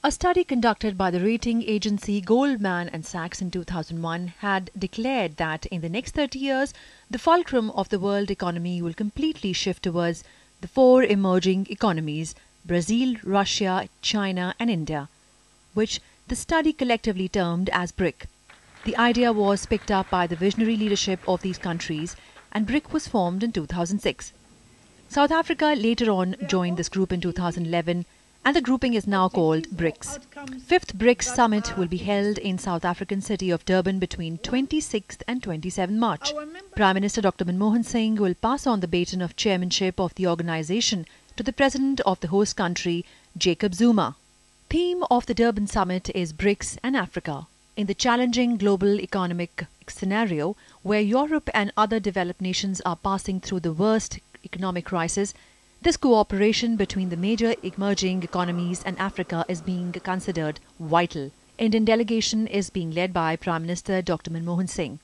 A study conducted by the rating agency Goldman Sachs in 2001 had declared that in the next 30 years, the fulcrum of the world economy will completely shift towards the four emerging economies: Brazil, Russia, China, and India, which the study collectively termed as BRIC. The idea was picked up by the visionary leadership of these countries, and BRIC was formed in 2006. South Africa later on joined this group in 2011, and the grouping is now called BRICS. Fifth BRICS summit will be held in South African city of Durban between 26th and 27 March. Prime Minister Dr. Manmohan Singh will pass on the baton of chairmanship of the organization to the president of the host country, Jacob Zuma. Theme of the Durban summit is BRICS and Africa. In the challenging global economic scenario, where Europe and other developed nations are passing through the worst economic crisis, this cooperation between the major emerging economies and Africa is being considered vital. Indian delegation is being led by Prime Minister Dr. Manmohan Singh.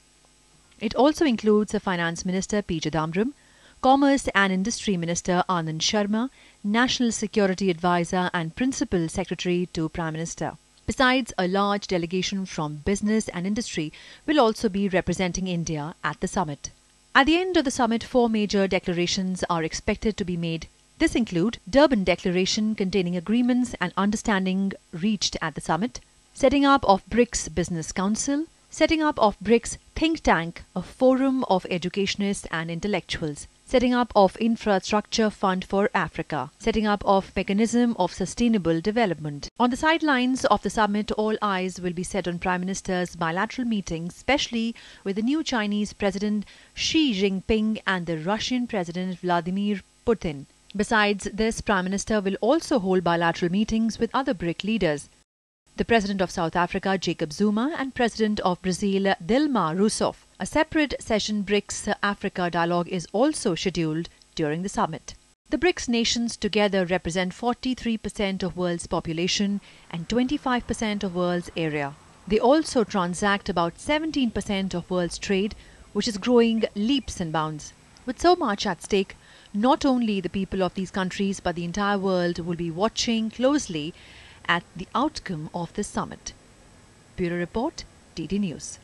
It also includes the Finance Minister P. Chidambaram, Commerce and Industry Minister Anand Sharma, National Security Advisor and Principal Secretary to Prime Minister. Besides, a large delegation from business and industry will also be representing India at the summit. At the end of the summit, four major declarations are expected to be made. This include Durban Declaration containing agreements and understanding reached at the summit, setting up of BRICS Business Council, setting up of BRICS Think Tank, a forum of educationists and intellectuals, setting up of Infrastructure Fund for Africa, setting up of Mechanism of Sustainable Development. On the sidelines of the summit, all eyes will be set on Prime Minister's bilateral meetings, especially with the new Chinese President Xi Jinping and the Russian President Vladimir Putin. Besides this, Prime Minister will also hold bilateral meetings with other BRIC leaders. The President of South Africa, Jacob Zuma, and President of Brazil, Dilma Rousseff. A separate session BRICS Africa dialogue is also scheduled during the summit. The BRICS nations together represent 43% of world's population and 25% of world's area. They also transact about 17% of world's trade, which is growing leaps and bounds. With so much at stake, not only the people of these countries but the entire world will be watching closely at the outcome of this summit. Bureau Report, DD News.